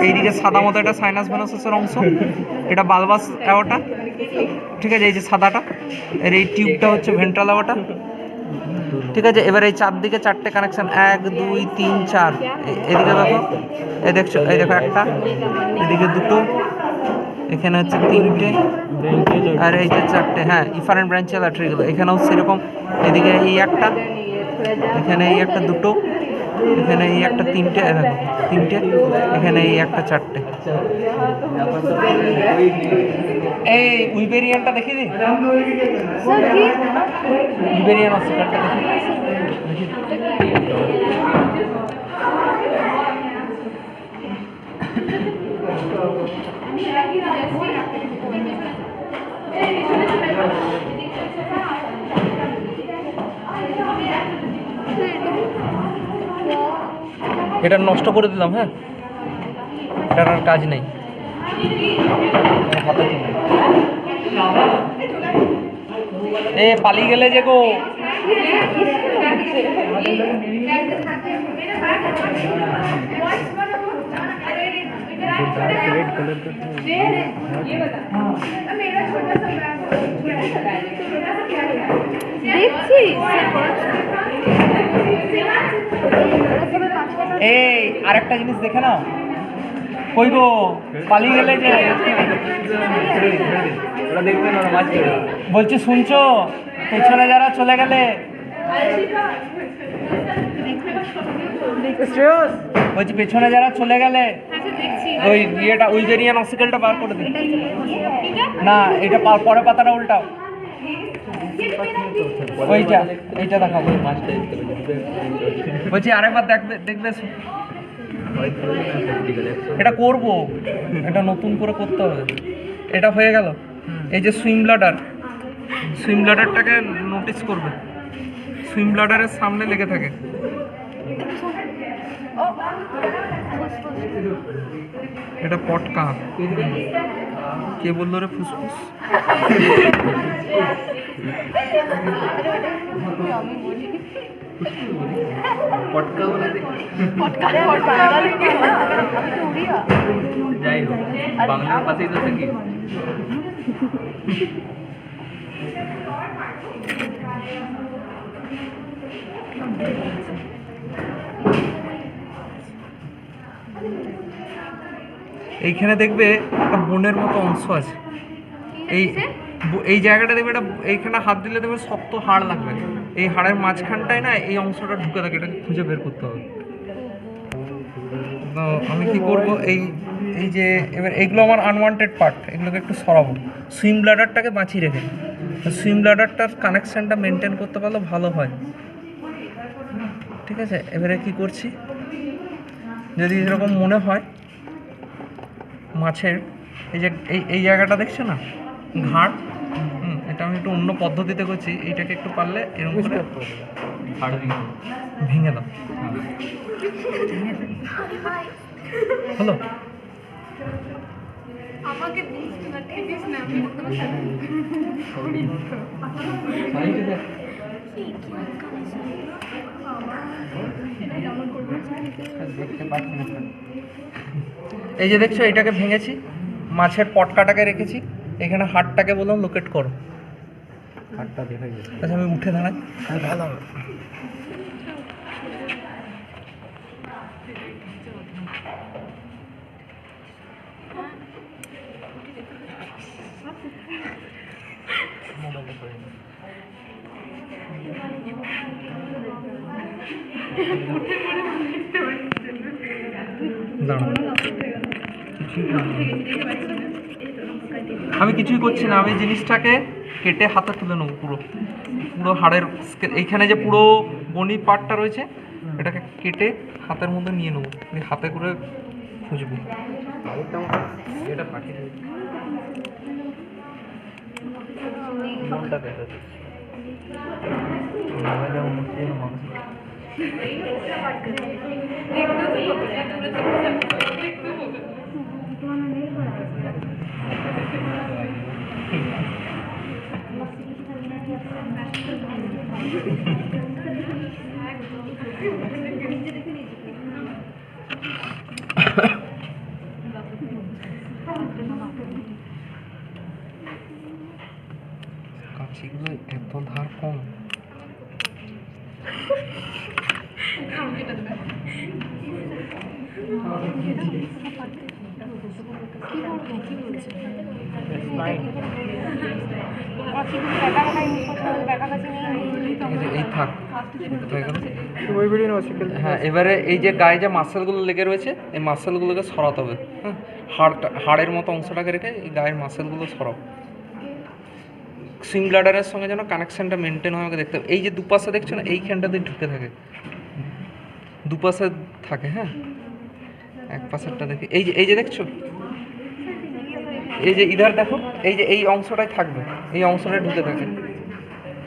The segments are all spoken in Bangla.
এইদিকে সাদা মতো এটা সাইনাস ভেনাসের অংশ, এটা বালবাস অ্যাওর্টা, ঠিক আছে। এই যে সাদাটা, এর এই টিউবটা হচ্ছে ভেন্ট্রাল অ্যাওর্টা, ঠিক আছে। এবার এই চারদিকে চারটে কানেকশন, 1 2 3 4। এদিকে দেখো, এই দেখছো, এই দেখো একটা, এদিকে দুটো, এখানে হচ্ছে তিনটে, আর এইটা চারটে। হ্যাঁ, ইফারেন্ট ব্রাঞ্চিয়াল আর্টারিগুলো এখানেও সেরকম। এদিকে এই একটা, এখানে এই একটা দুটো, এখানে এই একটা তিনটে, দেখো তিনটে, এখানে এই একটা চারটে। এই উইবেরিয়ানটা দেখি দি, উইবেরিয়ান অসিকালটা দেখি। এটা নষ্ট করে দিলাম, হ্যাঁ, এটার আর কাজ নেই। এ পালিয়ে গেলে যে গো, এই আরেকটা জিনিস দেখে না, কই গো পালিয়ে গেলে যে, বলছি শুনছো, পেছনে যারা চলে গেলে, বলছি পেছনে যারা চলে গেলে ওই ইয়েটা উইবেরিয়ান অসিকেলটা বার করে দিন না, এটা পরে পাতাটা উল্টাও, ওইটা এইটা দেখাবো। বলছি আরেকবার দেখবে, এটা করবো, এটা নতুন করে করতে হবে। এটা হয়ে গেল। এই যে সুইম ব্লাডারটাকে নোটিস করবে, সুইম ব্লাডারের সামনে লেগে থাকে। এটা পটকা, কে বললো রে ফুসফুস? যাই হোক, বাংলার পাশেই তো থাকি। এইখানে দেখবে একটা বোনের মতো অংশ আছে, এই জায়গাটা দেখবে, এটা এইখানে হাত দিলে দেখবে শক্ত হাড় লাগবে, এই হাড়ের মাঝখানটায় না এই অংশটা ঢুকে থাকে, এটাকে খুঁজে বের করতে হবে। তো আমি কি করব, এই যে এবার এইগুলো আমার আনওয়ান্টেড পার্ট, এগুলোকে একটু সরাবো, সুইম ব্লাডারটাকে বাঁচিয়ে রেখে। সুইম ব্লাডারটার কানেকশানটা মেনটেন করতে পারলে ভালো হয়, ঠিক আছে। এবারে কি করছি, যদি এরকম মনে হয় মাছের এই যে এই জায়গাটা দেখছো না ঘাড়, এটা আমি একটু অন্য পদ্ধতিতে করছি, এইটাকে একটু পারলে এরকম করে ভেঙে দাও, হলো। এই যে দেখছো, এটাকে ভেঙেছি, মাছের পটকাটাকে রেখেছি, এখানে হাড়টাকে বললাম লোকেট করো, হাড়টা দেখা যাচ্ছে। আচ্ছা আমি উঠে দাঁড়াই, ভালো হবে। আমি কিছুই করছি না, আমি জিনিসটাকে কেটে হাতে তুলে নেবো, পুরো হাড়ের এইখানে যে পুরো বনি পার্টটা রয়েছে, এটাকে কেটে হাতের মধ্যে নিয়ে নেবো, হাতে করে খুঁজবো। এটা পাঠিয়ে দেবো। কাঁচিগুলো এত ধার কম। এই থাক, হ্যাঁ এবারে এই যে গায়ে যে মাসেলগুলো লেগে রয়েছে এই মাসেলগুলোকে সরাতে হবে। হ্যাঁ, হাড়ের মতো অংশটাকে রেখে এই গায়ের মাসেলগুলো সরাও। সুইং ব্লাডারের সঙ্গে যেন কানেকশানটা মেনটেন হয় আমাকে দেখতে হবে। এই যে দুপাশে দেখছো না এইখানটাতে ঢুকে থাকে, দুপাশে থাকে। হ্যাঁ, এক পাশেরটা দেখে এই যে দেখছো, এই যে ইধার দেখো, এই যে এই অংশটাই থাকবে, এই অংশটাই ঢুকে থাকে,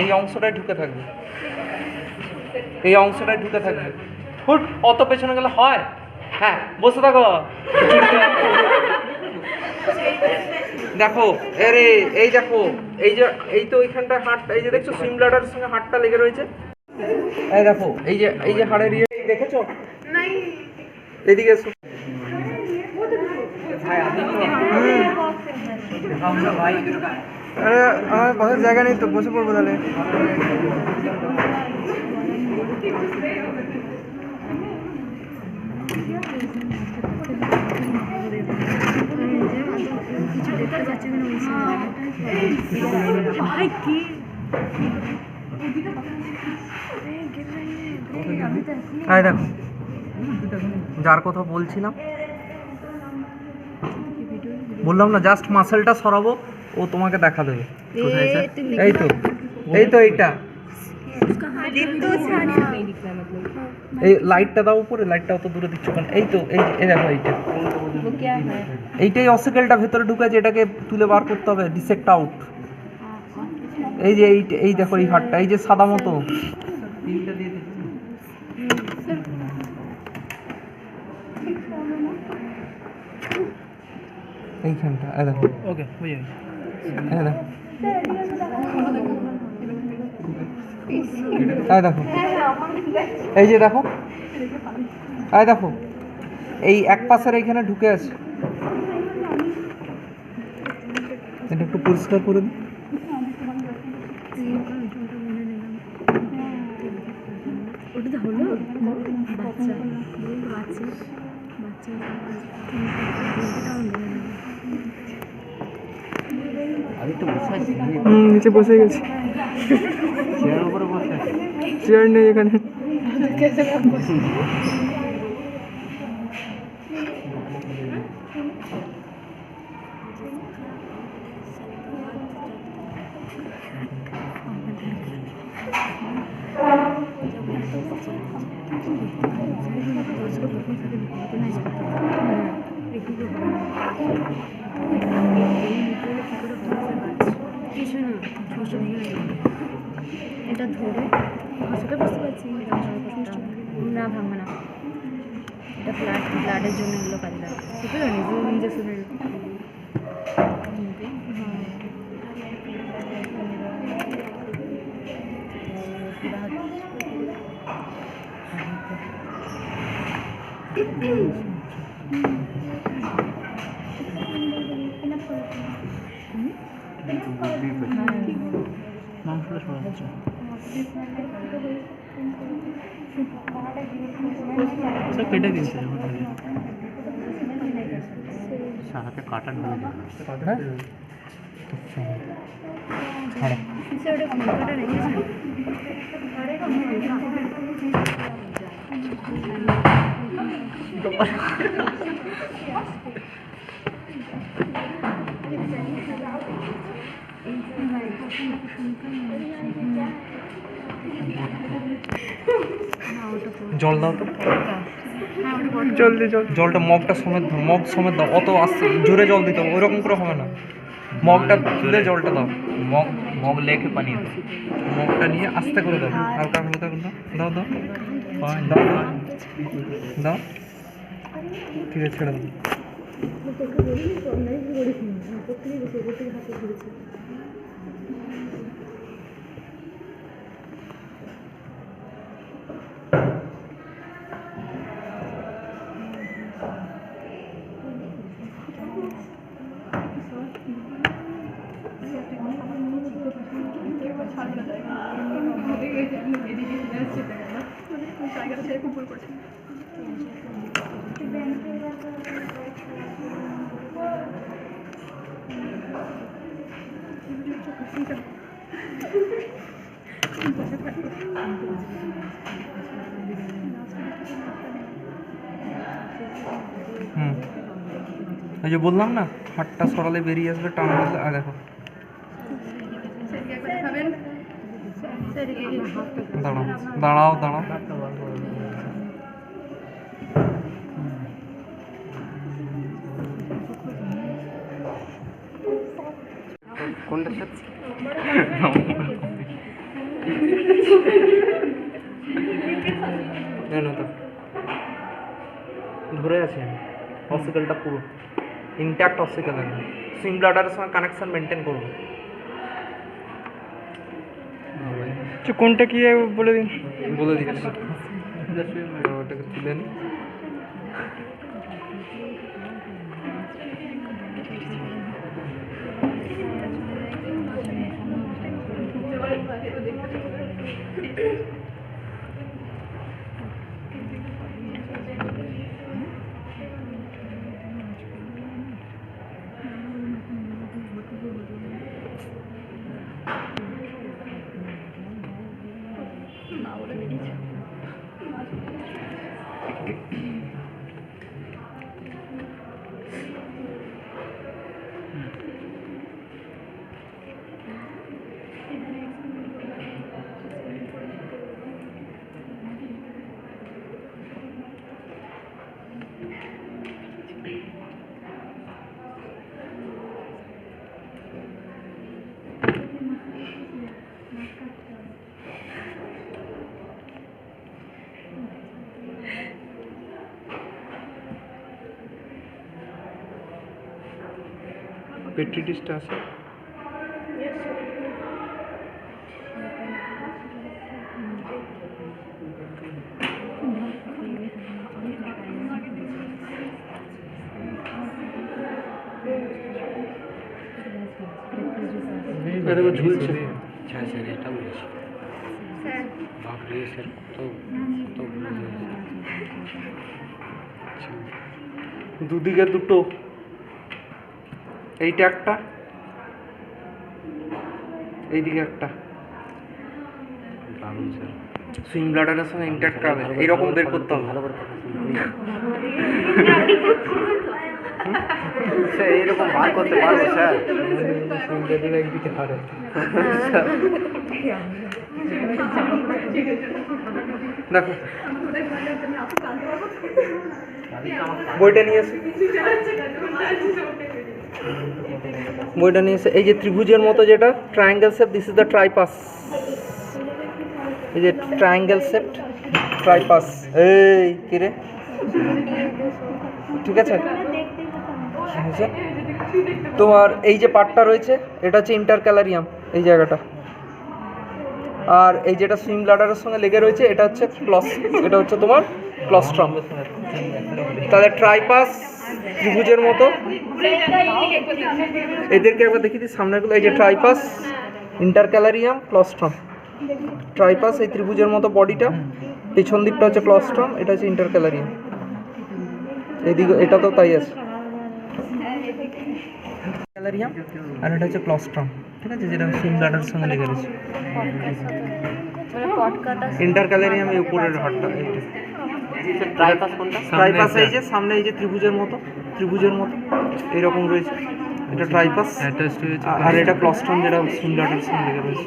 এই অংশটাই ঢুকে থাকবে, এই অংশটাই ঢুকে থাকবে। হুট অত পেছনে গেলে হয়? হ্যাঁ, বসে থাকো। দেখো আরে এই দেখো, এই যে এই তো ওইখানটা হাড়টা, এই যে দেখছো সুইং ব্লাডারের সঙ্গে হাড়টা লেগে রয়েছে। এই দেখো এই যে হাড়ের ইয়ে দেখেছো? এদিকে এসো। আরে আমার বসার জায়গা নেই তো, বসে পড়বো তাহলে। এই দেখো যার কথা বলছিলাম, বললাম না জাস্ট মাসেলটা সরাবো ও তোমাকে দেখা দেবে। এই তো এইটা, এই লাইটটা দাও উপরে, লাইটটা অত দূরে দিচ্ছ কেন? এই তো এই দেখো এইটাই অসিকেলটা ভেতরে ঢুকেছে, এটাকে তুলে বার করতে হবে, ডিসেক্ট আউট। এই যে এই দেখো এই হাড়টা, এই যে সাদা মতো এইখানটা, এই দেখো। ওকে, বুঝে গেছি। এই দেখো, এই দেখো, এই যে দেখো, এই দেখো এই এক পাশের এইখানে ঢুকে আছে। এটা একটু পরিষ্কার করে দিই। নিচে বসে গেছি, চেয়ার নেই এখানে। এটা ধরে সেটা বুঝতে পারছি না, ভাঙবে না। এটা ব্লাডের জন্য এগুলো কাজে লাগে, সেটা জানি যে ইঞ্জেকশনের। কেটে দিয়েছে হাতে কাটা ঢুকে যাবে। জল দাও তো, জলটা মগটা সমেত দাও, মগ সমেত দাও, অত আস্তে জোরে জল দিতে হবে, ওইরকম করে হবে না। মগটা তুলে জলটা দাও, মগ লেকে পানি দাও। মগটা নিয়ে আস্তে করে দাও, হালকা হালকা করে দাও, দাও দাও দাও দাও, ঠিক আছে ছেড়ে দাও। হুম, ওই যে বললাম না, হাতটা সরালে বেরিয়ে আসবে, টান মারলে। আর দেখো, দাঁড়াও দাঁড়াও দাঁড়াও, কোনটার সাথে? না তো ধরে আছে অসিকেলটা পুরো ইনট্যাক্ট অসিকেল, সুইং ব্লাডারের সঙ্গে কানেকশন মেনটেন করবো। কোনটা কি বলে দিন। বলে দিচ্ছি, ওটাকে তুলে নিই। পেট্রি ডিসটা আছে, দেখো ঝুলছে। আচ্ছা স্যার, এটা বলছি বাপরে স্যার, দুদিকে দুটো, এইটা একটা, এইদিকে একটা। দারুণ স্যার। সুইং ব্লাডারের সঙ্গে ইন্ট্যাক্ট হবে, এইরকম বের করতে হবে। ভালো করে স্যার এইরকম বার করতে পারবো স্যার? একদিকে ধরে, দেখো বইটা নিয়ে এসে, বইটা নিয়ে এসে, এই যে ত্রিভুজের মতো যেটা triangle shape, this is the tripus. এই যে ট্রায়াঙ্গেল শেপ ট্রাইপাস, এই কিরে, ঠিক আছে? হয়েছে? তোমার এই যে পার্টটা রয়েছে, এটা হচ্ছে ইন্টারক্যালারিয়াম, এই জায়গাটা। আর এই যেটা সুইং ব্লাডারের সঙ্গে লেগে রয়েছে, এটা হচ্ছে এটা হচ্ছে তোমার ক্লস্ট্রাম। তাহলে ট্রাইপাস ত্রিভুজের মতো, এদেরকে একবার দেখিয়ে দিই সামনেগুলো। এই যে ট্রাইপাস, ইন্টারক্যালারিয়াম, ক্লস্ট্রাম। ট্রাইপাস এই ত্রিভুজের মতো বডিটা, পেছন দিকটা হচ্ছে ক্লস্ট্রাম, এটা হচ্ছে ইন্টারক্যালারিয়াম। এইদিকে এটা তো তাই আছে, ক্যালারিয়াম, আর এটা হচ্ছে ক্লস্ট্রাম, ঠিক আছে, যেটা সুইং ব্লাডারের সঙ্গে লেগে রয়েছে। ইন্টারক্যালারিয়াম এই উপরের হাড়টা, এইটা। ট্রাইপাস কোনটা? ট্রাইপাস এই যে সামনে এই যে ত্রিভুজের মতো এইরকম রয়েছে, এটা ট্রাইপাস। আর এটা ক্লস্ট্রাম, যেটা সুইং ব্লাডারের সঙ্গে লেগে রয়েছে।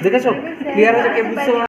দেখেছো? ক্লিয়ার হয়েছে? কে বুঝতে